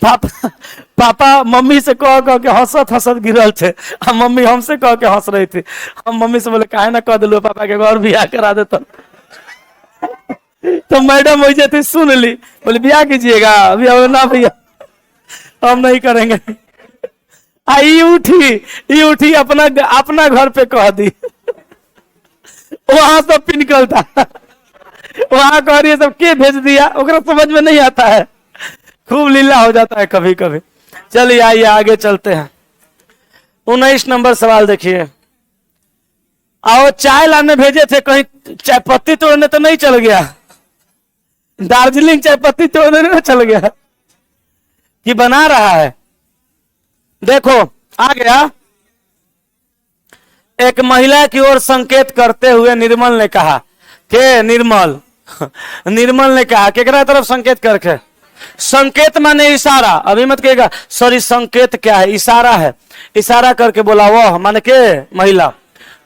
पापा मम्मी से कह के हंसत हंसत गिरल थे, मम्मी हमसे कह के हंस रही थी। हम मम्मी से बोले काहे ना कह दिलो पापा के घर ब्याह करा दे। तो मैडम हो जाती सुन ली, बोले ब्याह कीजिएगा अभी? ना भैया हम नहीं करेंगे। आई उठी अपना घर पे कह दी। वहां सब पिनकल था, वहां कह रही है सब के भेज दिया, ओकरा समझ में नहीं आता है। खूब लीला हो जाता है कभी कभी। चलिए आइए आगे चलते हैं। 19 नंबर सवाल देखिए। आओ चाय लाने भेजे थे, कहीं चाय पत्ती तोड़ने तो नहीं चल गया? दार्जिलिंग चाय पत्ती तोड़ने नहीं चल गया कि बना रहा है? देखो आ गया। एक महिला की ओर संकेत करते हुए निर्मल ने कहा, के निर्मल निर्मल ने कहा, केकरा तरफ संकेत करके? संकेत माने इशारा, अभी मत कहेगा सॉरी संकेत क्या है, इशारा है। इशारा करके बोला वह माने के महिला,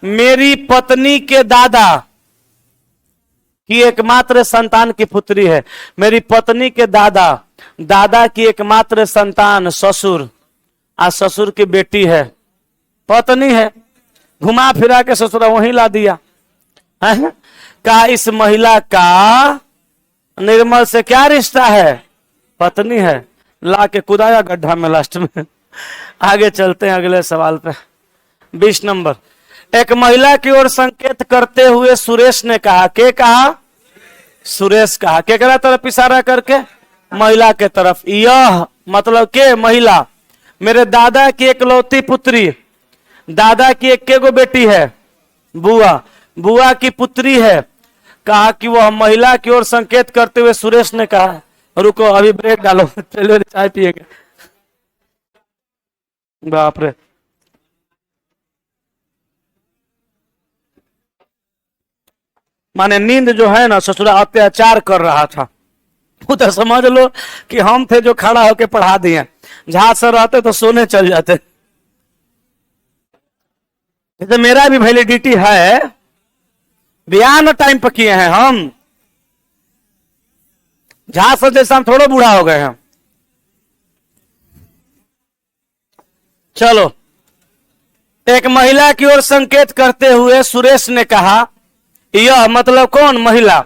मेरी पत्नी के दादा की एकमात्र संतान की पुत्री है। मेरी पत्नी के दादा की एकमात्र संतान ससुर, आज ससुर की बेटी है, पत्नी है, घुमा फिरा के ससुर वहीं ला दिया है? का इस महिला का निर्मल से क्या रिश्ता है? पत्नी है, ला के कुदाया गड्ढा में लास्ट में। आगे चलते हैं अगले सवाल पे। 20 नंबर। एक महिला की ओर संकेत करते हुए सुरेश ने कहा, के कहा? सुरेश कहा, केकरा तरफ इशारा करके? महिला के तरफ। यह मतलब के महिला, मेरे दादा की एकलौती पुत्री, दादा की एक गो बेटी है, बुआ की पुत्री है। कहा कि वह महिला की ओर संकेत करते हुए सुरेश ने कहा, रुको अभी ब्रेक डालो, पहले चाय पिएगा। बाप रे, माने नींद जो है ना ससुरा अत्याचार कर रहा था। तो समझ लो कि हम थे जो खड़ा होके पढ़ा दिए, जहां सर रहते तो सोने चल जाते। तो मेरा भी वैलिडिटी है, ब्याह न टाइम पर किए हैं हम, जहां सर जैसा हम थोड़ा बूढ़ा हो गए हैं। चलो, एक महिला की ओर संकेत करते हुए सुरेश ने कहा, यह मतलब कौन? महिला,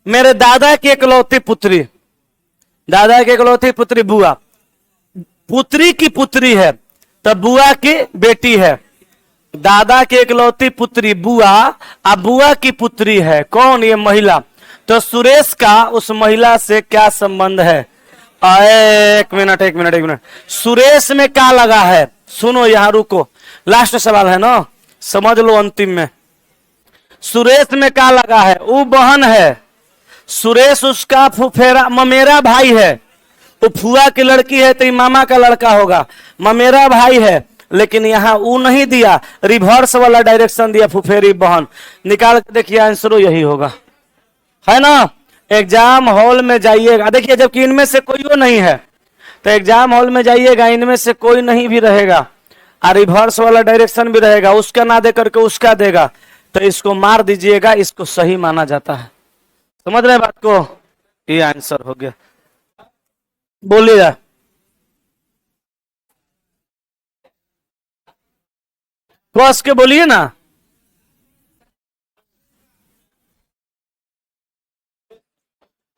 मेरे दादा की एकलौती पुत्री, दादा की एकलौती पुत्री बुआ, पुत्री की पुत्री है तो बुआ की बेटी है। दादा की एकलौती पुत्री बुआ, अब बुआ की पुत्री है कौन? ये महिला। तो सुरेश का उस महिला से क्या संबंध है? एक मिनट, सुरेश में क्या लगा है? सुनो यहां रुको, लास्ट सवाल है ना, समझ लो अंतिम में। सुरेश में क्या लगा है? वो बहन है, सुरेश उसका फुफेरा ममेरा भाई है। वो फुआ की लड़की है तो मामा का लड़का होगा, ममेरा भाई है। लेकिन यहाँ वो नहीं दिया, रिवर्स वाला डायरेक्शन दिया, फुफेरी बहन। निकाल के देखिए आंसर यही होगा, है ना? एग्जाम हॉल में जाइएगा, देखिए जबकि इनमें से कोई वो नहीं है, तो एग्जाम हॉल में जाइएगा, इनमें से कोई नहीं भी रहेगा और रिवर्स वाला डायरेक्शन भी रहेगा, उसका ना दे करके उसका देगा, तो इसको मार दीजिएगा, इसको सही माना जाता है। समझ रहे बात को? ये आंसर हो गया। बोलिएगा। कस के बोलिए ना।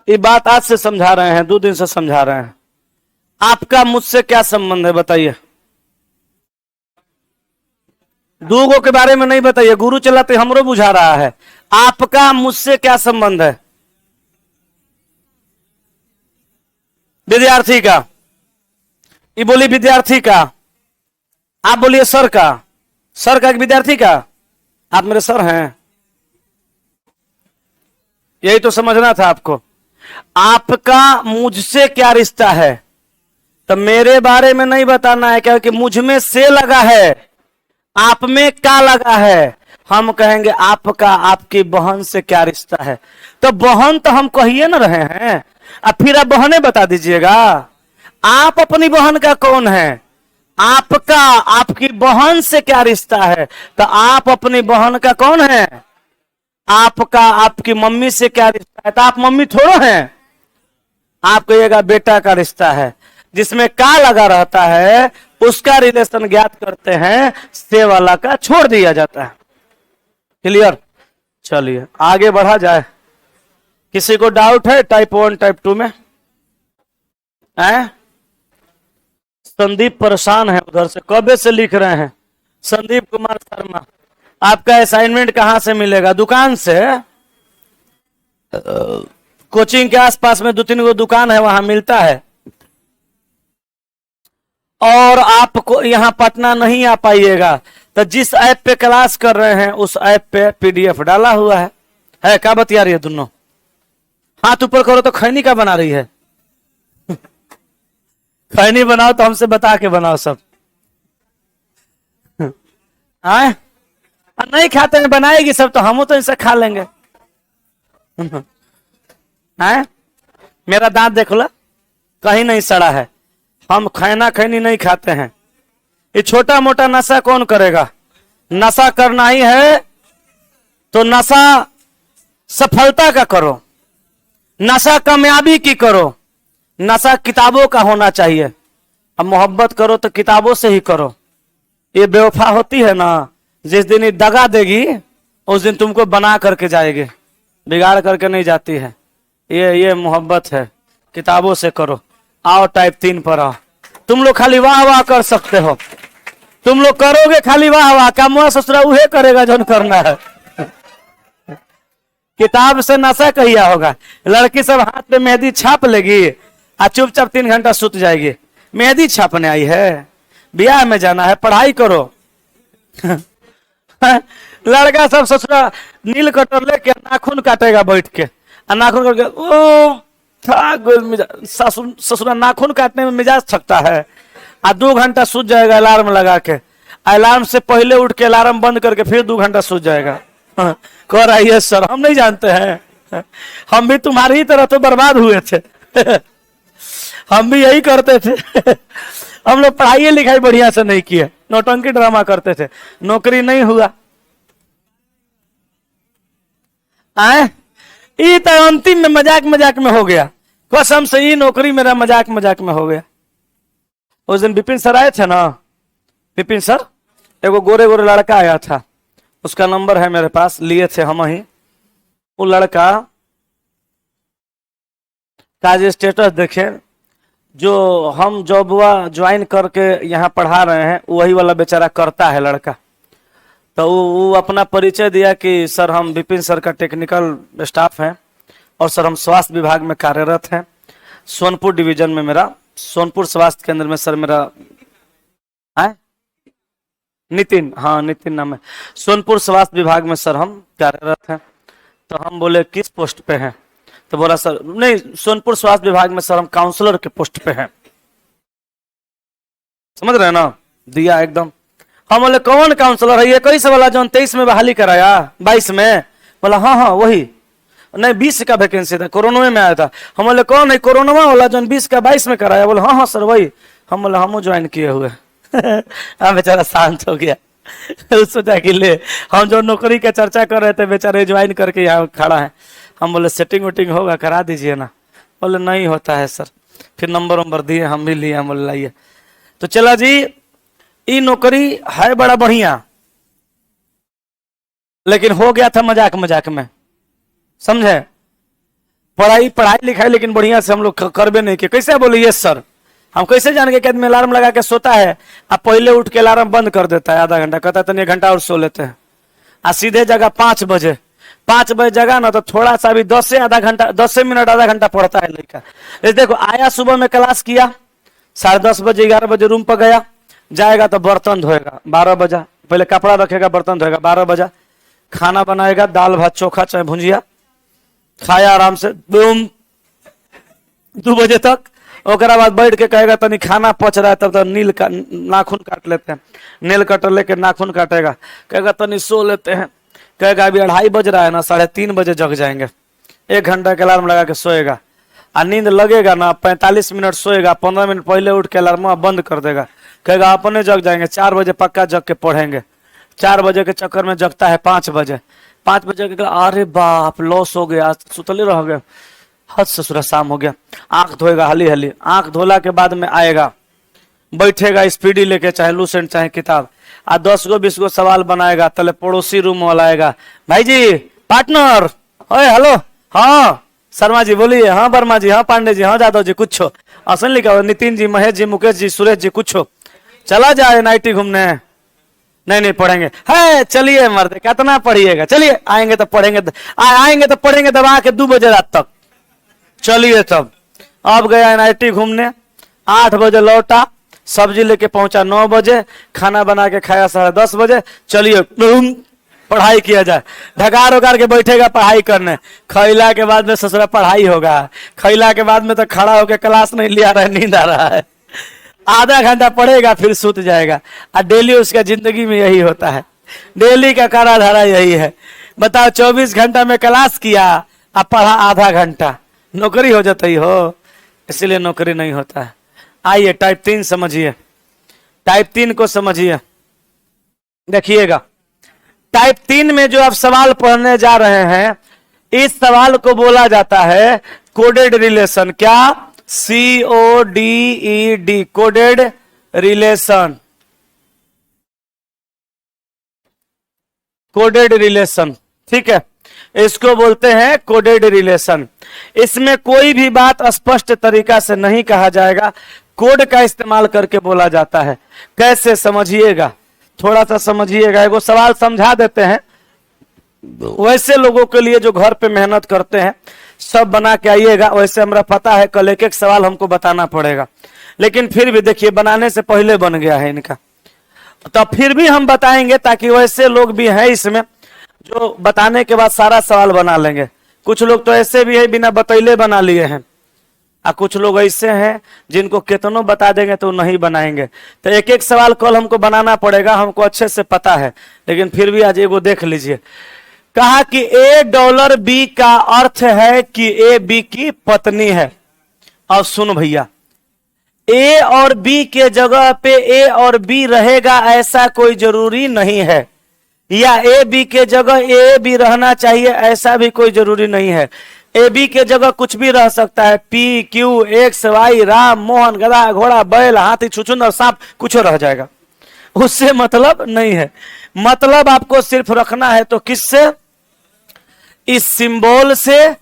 ये बात आज से समझा रहे हैं, 2 दिन से समझा रहे हैं। आपका मुझसे क्या संबंध है बताइए? दूगो के बारे में नहीं बताइए, गुरु चलाते हमरो बुझा रहा है। आपका मुझसे क्या संबंध है? विद्यार्थी का। ये बोली विद्यार्थी का, आप बोलिए सर का। सर का एक विद्यार्थी का, आप मेरे सर हैं, यही तो समझना था आपको। आपका मुझसे क्या रिश्ता है, तो मेरे बारे में नहीं बताना है, क्योंकि मुझ में से लगा है, आप में का लगा है। हम कहेंगे आपका आपकी बहन से क्या रिश्ता है, तो बहन तो हम कहिए ना रहे हैं, अब फिर आप बहने बता दीजिएगा। आप अपनी बहन का कौन है? आपका आपकी बहन से क्या रिश्ता है, तो आप अपनी बहन का कौन है? आपका आपकी मम्मी से क्या रिश्ता है, तो आप मम्मी थोड़ो हैं। आप कहिएगा बेटा का रिश्ता है, जिसमें का लगा रहता है उसका रिलेशन ज्ञात करते हैं, से वाला का छोड़ दिया जाता है। क्लियर? चलिए आगे बढ़ा जाए। किसी को डाउट है टाइप 1 टाइप 2 में? संदीप परेशान है, उधर से कबे से लिख रहे हैं। संदीप कुमार शर्मा, आपका असाइनमेंट कहां से मिलेगा? दुकान से। कोचिंग के आसपास में 2-3 गो दुकान है, वहां मिलता है। और आपको यहाँ पटना नहीं आ पाइएगा तो जिस ऐप पे क्लास कर रहे हैं उस ऐप पे पीडीएफ डाला हुआ है। क्या बतिया रही है दोनों? हाथ ऊपर करो तो खैनी का बना रही है। खैनी बनाओ तो हमसे बता के बनाओ सब। आए नहीं खाते हैं, बनाएगी सब तो हम तो इनसे खा लेंगे। आए मेरा दांत देख लो, कहीं नहीं सड़ा है। हम खैना खैनी नहीं खाते हैं। ये छोटा मोटा नशा कौन करेगा? नशा करना ही है तो नशा सफलता का करो, नशा कामयाबी की करो, नशा किताबों का होना चाहिए। अब मोहब्बत करो तो किताबों से ही करो। ये बेवफा होती है ना, जिस दिन ये दगा देगी उस दिन तुमको बना करके जाएगी, बिगाड़ करके नहीं जाती है। ये मोहब्बत है, किताबों से करो। आओ टाइप 3 पर आओ। तुम लोग खाली वाह वाह कर सकते हो, तुम लोग करोगे खाली वाह वाह, कामुआ ससुरा उहे करेगा जो करना है। किताब से नशा कहिया होगा। लड़की सब हाथ पे मेहंदी छाप लेगी और चुपचाप 3 घंटा सुत जाएगी। मेहंदी छापने आई है, ब्याह में जाना है, पढ़ाई करो। लड़का सब ससुरा नील कटर लेके नाखून काटेगा बैठ के, नाखून करके ओ ससुरा नाखून काटने में मिजाज थकता है, और 2 घंटा सूझ जाएगा अलार्म लगा के। अलार्म से पहले उठ के अलार्म बंद करके फिर 2 घंटा सूझ जाएगा। कह रहा है सर हम नहीं जानते हैं, हम भी तुम्हारी ही तरह तो बर्बाद हुए थे। हम भी यही करते थे। हम लोग पढ़ाई लिखाई बढ़िया से नहीं किए, नौटंकी ड्रामा करते थे, नौकरी नहीं हुआ। आए ये तो अंतिम में मजाक मजाक में हो गया, कसम से ये नौकरी मेरा मजाक मजाक में हो गया। उस दिन विपिन सर आए थे ना, विपिन सर, एगो गोरे गोरे लड़का आया था, उसका नंबर है मेरे पास, लिए थे हम ही। वो लड़का का जो स्टेटस देखे, जो हम जॉबवा ज्वाइन करके यहाँ पढ़ा रहे हैं वही वाला बेचारा करता है लड़का। तो वो अपना परिचय दिया कि सर हम विपिन सर का टेक्निकल स्टाफ हैं और सर हम स्वास्थ्य विभाग में कार्यरत हैं, सोनपुर डिवीजन में, मेरा सोनपुर स्वास्थ्य केंद्र में सर मेरा है नितिन, हाँ नितिन नाम है, सोनपुर स्वास्थ्य विभाग में सर हम कार्यरत हैं। तो हम बोले किस पोस्ट पे हैं? तो बोला सर नहीं, सोनपुर स्वास्थ्य विभाग में सर हम काउंसलर के पोस्ट पे हैं। समझ रहे हैं ना? दिया एकदम। हम बोले कौन काउंसलर है? ये 21 वाला जो 23 में बहाली कराया, 22 में? बोला हाँ हाँ वही। नहीं 20 का वैकेंसी था, कोरोना में आया था। हम बोले कौन है कोरोना वाला जो 20 का 22 में कराया? बोले हाँ हाँ सर वही। हम बोले हम ज्वाइन किए हुए। हाँ बेचारा शांत हो गया। सोचा कि ले हम जो नौकरी का चर्चा कर रहे थे बेचारे ज्वाइन करके यहाँ खड़ा है। हम बोले सेटिंग वेटिंग होगा करा दीजिए ना। बोले नहीं होता है सर। फिर नंबर दिए, हम भी लिए, हम बोले लाइए। तो चला जी, ये नौकरी है बड़ा बढ़िया, लेकिन हो गया था मजाक मजाक में, समझे? पढ़ाई लिखाई लेकिन बढ़िया से हम लोग करबे नहीं किए। कैसे? बोले यस सर। हम कैसे जान गए कि आदमी अलार्म लगा के सोता है, अब पहले उठ के अलार्म बंद कर देता है आधा घंटा, कहता है तो 1 घंटा और सो लेते हैं, आ सीधे जगह 5 बजे। 5 बजे जगह ना तो थोड़ा सा भी 10 से मिनट आधा घंटा पढ़ता है लड़का। देखो आया सुबह में क्लास किया, 10:30 बजे 11 बजे रूम पर गया, जाएगा तो बर्तन धोएगा 12 बजा, पहले कपड़ा रखेगा बर्तन धोएगा 12 बजा, खाना बनाएगा दाल भात चोखा चाहे भुंजिया, खाया आराम से 2 बजे तक। ओकरा बाद बैठ के कहेगा तनी खाना पच रहा है, तब तक नाखून काट लेते हैं, नेल कटर लेके नाखून काटेगा, कहेगा तनी सो लेते हैं, कहेगा अभी 2:30 बज रहा है ना, 3:30 बजे जग जाएंगे, 1 घंटा के अलार्म लगा के सोएगा, और नींद लगेगा ना 45 मिनट सोएगा, 15 मिनट पहले उठ के अलार्म बंद कर देगा, कहेगा अपने जग जाएंगे, 4 बजे पक्का जग के पढ़ेंगे। 4 बजे के चक्कर में जगता है 5 बजे। 5 बजे के अरे बाप लॉस हो गया, सुतले रह गए, हद ससुरा शाम हो गया। आंख धोएगा हली हली, आंख धोला के बाद में आएगा, बैठेगा स्पीडी लेके चाहे लूसेंट चाहे किताब, आ 10 गो 20 गो सवाल बनाएगा, तले पड़ोसी रूम वाला आएगा, भाई जी पार्टनर, ओए हेलो, हाँ शर्मा जी बोलिए, हाँ वर्मा जी, हाँ पांडे जी, हाँ यादव जी, कुछ असन लिखा हो, नितिन जी, महेश जी, मुकेश जी, सुरेश जी, कुछ चला जाए नाइटी घूमने। नहीं पढ़ेंगे है, चलिए मर्द कितना पढ़िएगा, चलिए आएंगे तो पढ़ेंगे, दबा के 2 बजे रात तक, चलिए तब। अब गया एनआईटी घूमने, 8 बजे लौटा, सब्जी लेके पहुंचा 9 बजे, खाना बना के खाया 10:30 बजे, चलिए पढ़ाई किया जाए। ढकार उकार के बैठेगा पढ़ाई करने, खैला के बाद में ससुरा पढ़ाई होगा, खैला के बाद में तो खड़ा होकर क्लास नहीं लिया रहा है, नींद आ रहा है, आधा घंटा पढ़ेगा फिर सूत जाएगा। और डेली उसका जिंदगी में यही होता है, डेली का कारा धारा यही है। बताओ 24 घंटा में क्लास किया, अब पढ़ा आधा घंटा, नौकरी हो जाती हो, इसलिए नौकरी नहीं होता है। आइए टाइप 3 समझिए, टाइप 3 को समझिए, देखिएगा। टाइप 3 में जो आप सवाल पढ़ने जा रहे हैं, इस सवाल को बोला जाता है कोडेड रिलेशन। क्या? CODED, coded relation, coded relation, ठीक है, इसको बोलते हैं कोडेड रिलेशन। इसमें कोई भी बात स्पष्ट तरीका से नहीं कहा जाएगा, कोड का इस्तेमाल करके बोला जाता है। कैसे समझिएगा, थोड़ा सा समझिएगा, एगो सवाल समझा देते हैं, वैसे लोगों के लिए जो घर पे मेहनत करते हैं सब बना के आइएगा। वैसे हमरा पता है कल एक सवाल हमको बताना पड़ेगा, लेकिन फिर भी देखिए बनाने से पहले बन गया है इनका, तो फिर भी हम बताएंगे ताकि वैसे लोग भी हैं इसमें जो बताने के बाद सारा सवाल बना लेंगे। कुछ लोग तो ऐसे भी है बिना बतैले बना लिए हैं, और कुछ लोग ऐसे हैं जिनको कितनों बता देंगे तो नहीं बनाएंगे। तो एक सवाल कल हमको बनाना पड़ेगा, हमको अच्छे से पता है, लेकिन फिर भी आज एगो देख लीजिए। कहा कि $A का अर्थ है कि A B की पत्नी है। अब सुन भैया, A और B के जगह पे A और B रहेगा ऐसा कोई जरूरी नहीं है, या A B के जगह A भी रहना चाहिए ऐसा भी कोई जरूरी नहीं है। A B के जगह कुछ भी रह सकता है, P Q X Y, Ram Mohan गधा घोड़ा बैल हाथी छुछुंदर सांप, कुछ रह जाएगा, उससे मतलब नहीं है। मतलब आपको सिर्फ रखना है तो किससे? इस सिंबल से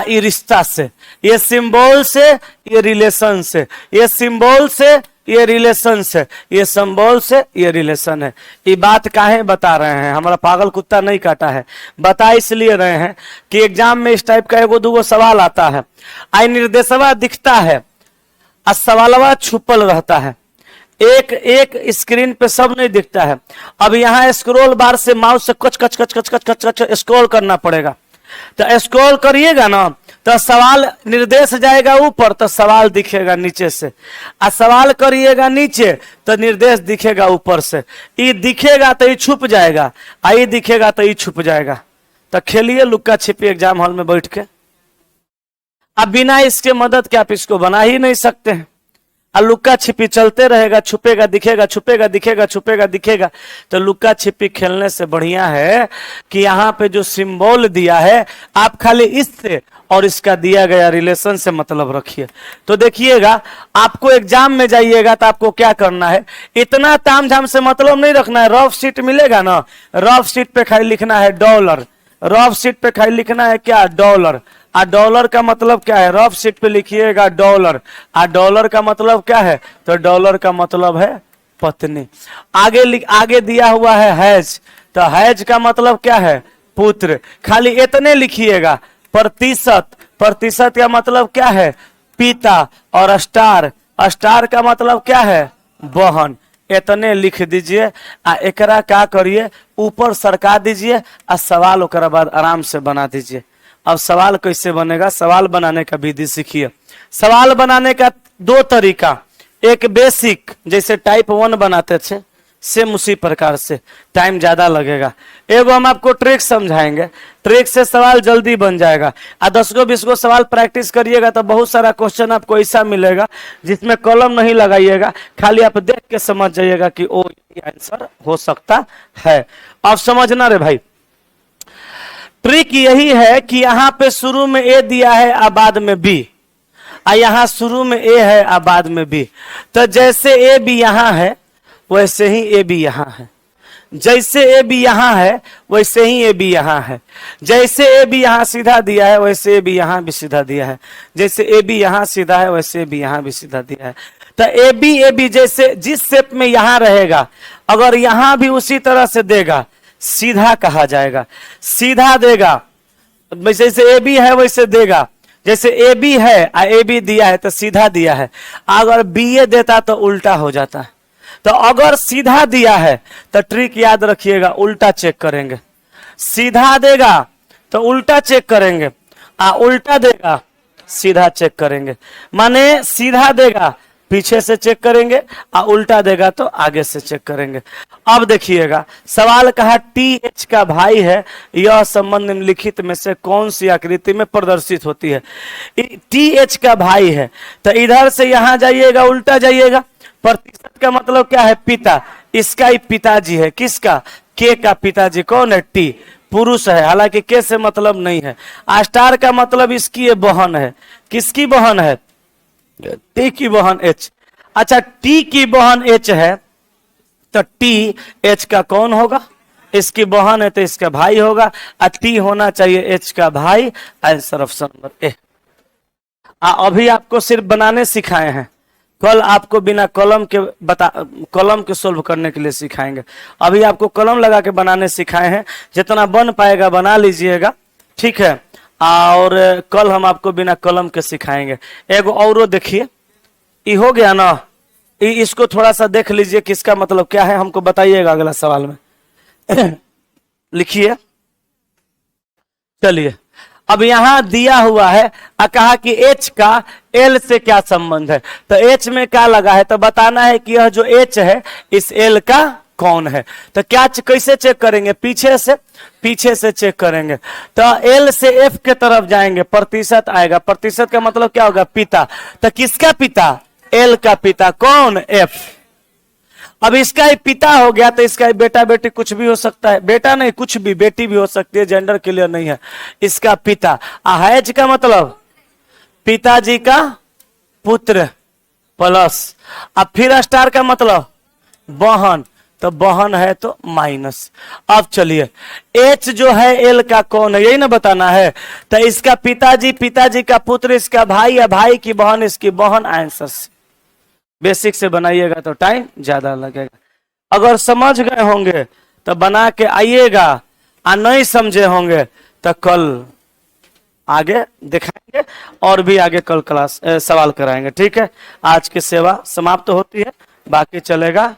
ये रिश्ता से, ये सिंबल से ये रिलेशन से, ये सिंबल से ये रिलेशन से, ये सिंबल से ये रिलेशन है। ये बात काहे बता रहे हैं, हमारा पागल कुत्ता नहीं काटा है, बता इसलिए रहे हैं कि एग्जाम में इस टाइप का एगो दूगो सवाल आता है, आई निर्देशवा दिखता है और सवालवा छुपल रहता है, एक स्क्रीन पे सब नहीं दिखता है। अब यहाँ स्क्रॉल बार से माउस से कच कच कच कच कच कच कच स्क्रॉल करना पड़ेगा, तो स्क्रॉल करिएगा ना तो सवाल निर्देश जाएगा ऊपर तो सवाल दिखेगा नीचे से, और सवाल करिएगा नीचे तो निर्देश दिखेगा ऊपर से। ये दिखेगा तो ये छुप जाएगा, ये दिखेगा तो ये छुप जाएगा। तो खेलिए लुक्का छिपी एग्जाम हॉल में बैठ के। अब बिना इसके मदद के आप इसको बना ही नहीं सकते हैं। और लुक्का छिपी चलते रहेगा, छुपेगा दिखेगा, छुपेगा दिखेगा, छुपेगा दिखेगा। तो लुक्का छिपी खेलने से बढ़िया है कि यहाँ पे जो सिंबल दिया है आप खाली इससे और इसका दिया गया रिलेशन से मतलब रखिए। तो देखिएगा, आपको एग्जाम में जाइएगा तो आपको क्या करना है, इतना तामझाम से मतलब नहीं रखना है। रफ शीट मिलेगा ना, रफ शीट पे खाली लिखना है डॉलर, रफ शीट पे खाली लिखना है क्या, डॉलर। आ डॉलर का मतलब क्या है, रफ शीट पे लिखिएगा डॉलर। आ डॉलर का मतलब क्या है, तो डॉलर का मतलब है पत्नी। आगे दिया हुआ है हैज, तो हैज का मतलब क्या है, पुत्र। खाली इतने लिखिएगा। प्रतिशत, प्रतिशत का मतलब क्या है, पिता। और स्टार, स्टार का मतलब क्या है, बहन। इतने लिख दीजिए। आ एकरा क्या करिए, ऊपर सरका दीजिए। आ सवाल ओकरा बाद आराम से बना दीजिए। अब सवाल कैसे बनेगा, सवाल बनाने का विधि सीखिए। सवाल बनाने का दो तरीका, एक बेसिक जैसे टाइप 1 बनाते थे, सेम उसी प्रकार से, टाइम ज्यादा लगेगा। एगो हम आपको ट्रिक समझाएंगे, ट्रिक से सवाल जल्दी बन जाएगा। 10 गो 20 गो सवाल प्रैक्टिस करिएगा तो बहुत सारा क्वेश्चन आपको ऐसा मिलेगा जिसमें कॉलम नहीं लगाइएगा, खाली आप देख के समझ जाइएगा कि ओ ये आंसर हो सकता है। अब समझना रे भाई, ट्रिक यही है कि यहाँ पे शुरू में ए दिया है और बाद में बी, और यहाँ शुरू में ए है और बाद में बी। तो जैसे ए बी यहाँ है वैसे ही ए बी यहाँ है, जैसे ए बी यहाँ है वैसे ही ए बी यहाँ है, जैसे ए बी यहाँ सीधा दिया है वैसे ए बी यहाँ भी सीधा दिया है, जैसे ए बी यहाँ सीधा है वैसे ए बी यहाँ भी सीधा दिया है। तो ए बी जैसे जिस शेप में यहाँ रहेगा, अगर यहाँ भी उसी तरह से देगा, सीधा कहा जाएगा। सीधा देगा, जैसे ए बी है वैसे देगा। जैसे ए बी है और ए बी दिया है तो सीधा दिया है, अगर बी ए देता तो उल्टा हो जाता है। तो अगर सीधा दिया है तो ट्रिक याद रखिएगा, उल्टा चेक करेंगे। सीधा देगा तो उल्टा चेक करेंगे, उल्टा देगा सीधा चेक करेंगे। माने सीधा देगा पीछे से चेक करेंगे, उल्टा देगा तो आगे से चेक करेंगे। अब देखिएगा, सवाल कहा टी एच का भाई है, यह संबंध निम्नलिखित में से कौन सी आकृति में प्रदर्शित होती है। टी एच का भाई है तो इधर से यहां जाइएगा, उल्टा जाइएगा। प्रतिशत का मतलब क्या है, पिता। इसका ही पिताजी है, किसका, के का पिताजी कौन है, टी, पुरुष है, हालांकि के से मतलब नहीं है। स्टार का मतलब इसकी ये बहन है, किसकी बहन है, टी की बहन एच। अच्छा, टी की बहन एच है तो टी एच का कौन होगा, इसकी बहन है तो इसका भाई होगा, और टी होना चाहिए एच का भाई। आंसर ऑप्शन नंबर ए। अभी आपको सिर्फ बनाने सिखाए हैं, कल आपको बिना कलम के कलम के सोल्व करने के लिए सिखाएंगे। अभी आपको कलम लगा के बनाने सिखाए हैं, जितना बन पाएगा बना लीजिएगा, ठीक है। और कल हम आपको बिना कलम के सिखाएंगे। एगो औरो देखिए, ये हो गया ना, इसको थोड़ा सा देख लीजिए किसका मतलब क्या है, हमको बताइएगा अगला सवाल में। लिखिए, चलिए। अब यहां दिया हुआ है, कहा कि एच का एल से क्या संबंध है, तो एच में क्या लगा है, तो बताना है कि यह जो एच है इस एल का कौन है। तो क्या कैसे चेक करेंगे, पीछे से चेक करेंगे। तो एल से एफ के तरफ जाएंगे, प्रतिशत आएगा। प्रतिशत का मतलब क्या होगा, पिता। तो किसका पिता, एल का पिता कौन, एफ। अब इसका ही पिता हो गया तो इसका ही बेटा बेटी कुछ भी हो सकता है, बेटा नहीं कुछ भी, बेटी भी हो सकती है, जेंडर क्लियर नहीं है। इसका पिता। हैज का मतलब पिताजी का पुत्र प्लस, अब फिर स्टार का मतलब बहन, तो बहन है तो माइनस। अब चलिए, एच जो है एल का कौन है, यही ना बताना है। तो इसका पिताजी, पिताजी का पुत्र, इसका भाई या भाई की बहन, इसकी बहन। आंसर से बेसिक से बनाइएगा तो टाइम ज्यादा लगेगा। अगर समझ गए होंगे तो बना के आइएगा, और नहीं समझे होंगे तो कल आगे दिखाएंगे और भी आगे कल क्लास सवाल कराएंगे, ठीक है। आज की सेवा समाप्त होती है, बाकी चलेगा